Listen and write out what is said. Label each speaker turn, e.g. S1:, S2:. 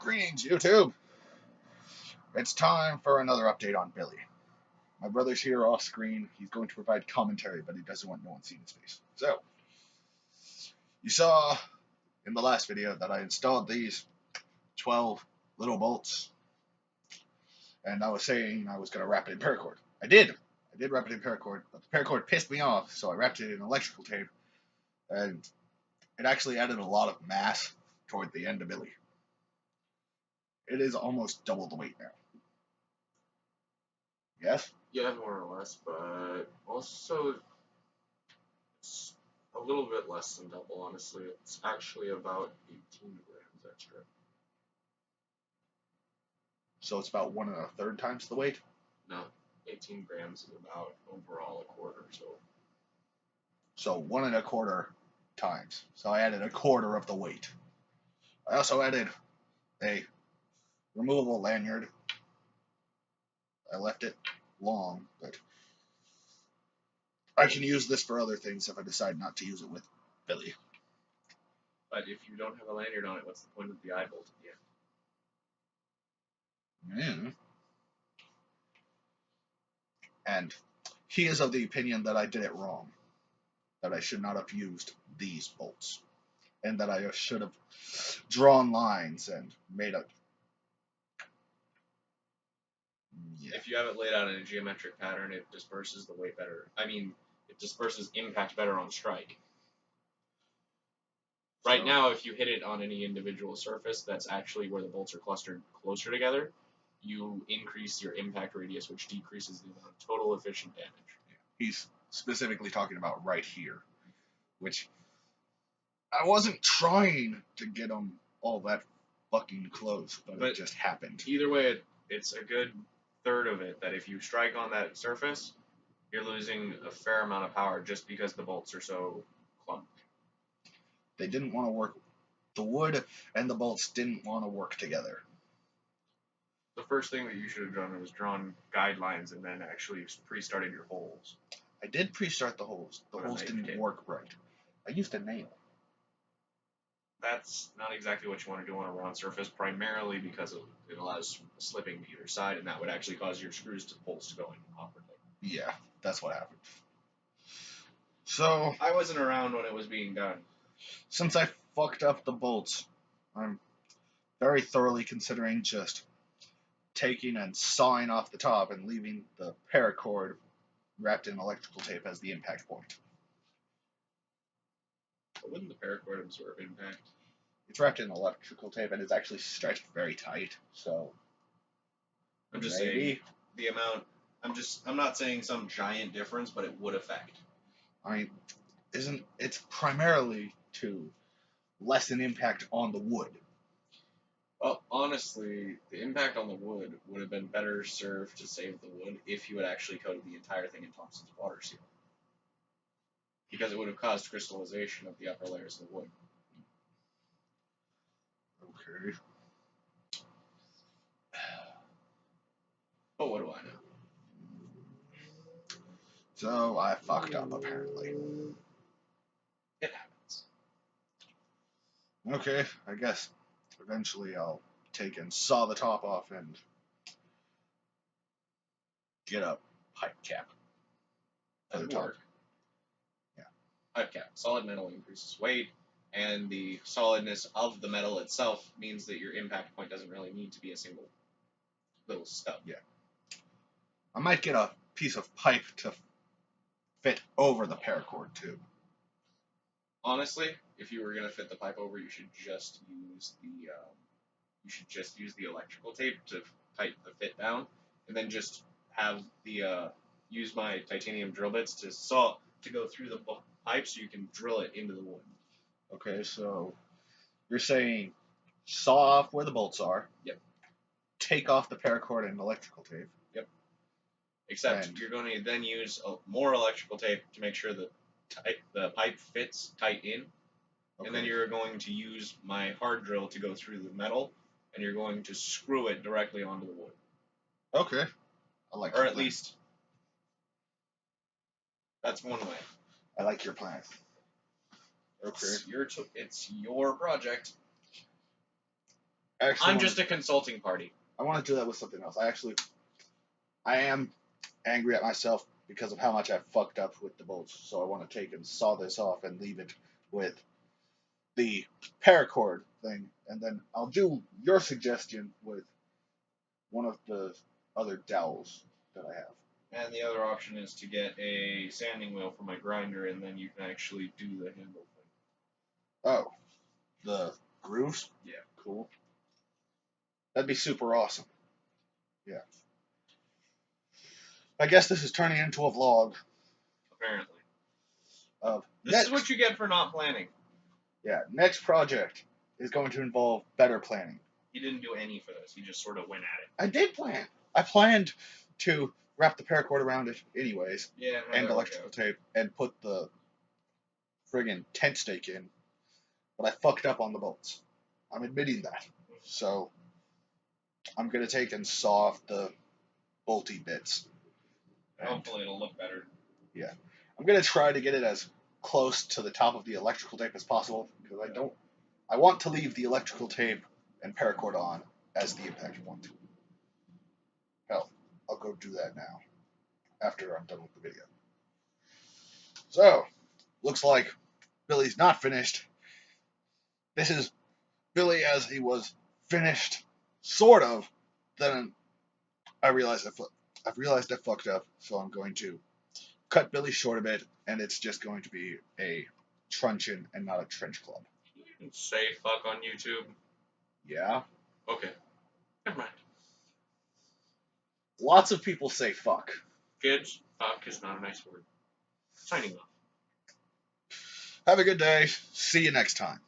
S1: Greetings, YouTube. It's time for another update on Billy. My brother's here off screen. He's going to provide commentary, but he doesn't want no one seeing his face. So, you saw in the last video that I installed these 12 little bolts, and I was saying I was going to wrap it in paracord. I did wrap it in paracord, but the paracord pissed me off, so I wrapped it in electrical tape, and it actually added a lot of mass toward the end of Billy. It is almost double the weight now. Yes?
S2: Yeah, more or less, but also it's a little bit less than double, honestly. It's actually about 18 grams extra.
S1: So it's about 1 1/3 times the weight?
S2: No, 18 grams is about overall a quarter, so.
S1: So 1 1/4 times. So I added a quarter of the weight. I also added a removable lanyard. I left it long, but I can use this for other things if I decide not to use it with Billy.
S2: But if you don't have a lanyard on it, what's the point of the eye bolt at the end?
S1: Yeah. And he is of the opinion that I did it wrong. That I should not have used these bolts. And that I should have drawn lines and made a...
S2: Yeah. If you have it laid out in a geometric pattern, it disperses the weight better. I mean, it disperses impact better on strike. Right now, if you hit it on any individual surface that's actually where the bolts are clustered closer together, you increase your impact radius, which decreases the amount of total efficient damage.
S1: Yeah. He's specifically talking about right here, which I wasn't trying to get them all that fucking close, but it just happened.
S2: Either way, it's a good third of it that if you strike on that surface, you're losing a fair amount of power just because the bolts are so clumped.
S1: They didn't want to work. The wood and the bolts didn't want to work together.
S2: The first thing that you should have done was drawn guidelines and then actually pre-started your holes.
S1: I did pre-start the holes. The holes didn't work right. I used a nail.
S2: That's not exactly what you want to do on a round surface, primarily because it allows slipping to either side, and that would actually cause your bolts to go in awkwardly.
S1: Yeah, that's what happened. So
S2: I wasn't around when it was being done.
S1: Since I fucked up the bolts, I'm very thoroughly considering just taking and sawing off the top and leaving the paracord wrapped in electrical tape as the impact point.
S2: But wouldn't the paracord absorb impact?
S1: It's wrapped in electrical tape and it's actually stretched very tight, so
S2: I'm just saying the amount. I'm not saying some giant difference, but it would affect.
S1: I mean, it's primarily to lessen impact on the wood.
S2: Well, honestly, the impact on the wood would have been better served to save the wood if you had actually coated the entire thing in Thompson's water seal. Because it would have caused crystallization of the upper layers of the wood.
S1: Okay.
S2: But what do I know?
S1: So I fucked up, apparently.
S2: It happens.
S1: Okay, I guess eventually I'll take and saw the top off and get a pipe cap.
S2: That would work.
S1: Yeah.
S2: Pipe cap. Solid metal increases weight, and the solidness of the metal itself means that your impact point doesn't really need to be a single little stub.
S1: Yeah. I might get a piece of pipe to fit over the paracord too.
S2: Honestly, if you were gonna fit the pipe over, you should just use the electrical tape to tighten the fit down, and then just have the use my titanium drill bits to go through the pipe so you can drill it into the wood.
S1: Okay, so you're saying saw off where the bolts are.
S2: Yep.
S1: Take off the paracord and electrical tape.
S2: Yep. Except you're going to then use more electrical tape to make sure the pipe fits tight in. Okay. And then you're going to use my hard drill to go through the metal, and you're going to screw it directly onto the wood.
S1: Okay. I like.
S2: Or at least that's one way.
S1: I like your plan. Okay.
S2: It's your project.
S1: actually
S2: I'm just a consulting party.
S1: I want to do that with something else. I am angry at myself because of how much I fucked up with the bolts. So I want to take and saw this off and leave it with the paracord thing, and then I'll do your suggestion with one of the other dowels that I have.
S2: And the other option is to get a sanding wheel for my grinder, and then you can actually do the handle thing.
S1: Oh, the grooves?
S2: Yeah.
S1: Cool. That'd be super awesome. Yeah. I guess this is turning into a vlog.
S2: Apparently.
S1: Of
S2: this is what you get for not planning.
S1: Yeah, next project is going to involve better planning.
S2: He didn't do any for this. He just sort of went at it.
S1: I did plan. I planned to wrap the paracord around it anyways.
S2: Yeah.
S1: And electrical tape and put the friggin' tent stake in. But I fucked up on the bolts. I'm admitting that. So I'm going to take and saw off the bolty bits.
S2: Hopefully it'll look better.
S1: Yeah. I'm going to try to get it as close to the top of the electrical tape as possible because I want to leave the electrical tape and paracord on as the impact point. Hell, I'll go do that now after I'm done with the video. So, looks like Billy's not finished. This is Billy as he was finished, sort of. Then I realized I fucked up, so I'm going to cut Billy short a bit, and it's just going to be a truncheon and not a trench club.
S2: You can say fuck on YouTube.
S1: Yeah?
S2: Okay. Never mind.
S1: Lots of people say fuck.
S2: Kids, fuck is not a nice word. Signing off.
S1: Have a good day. See you next time.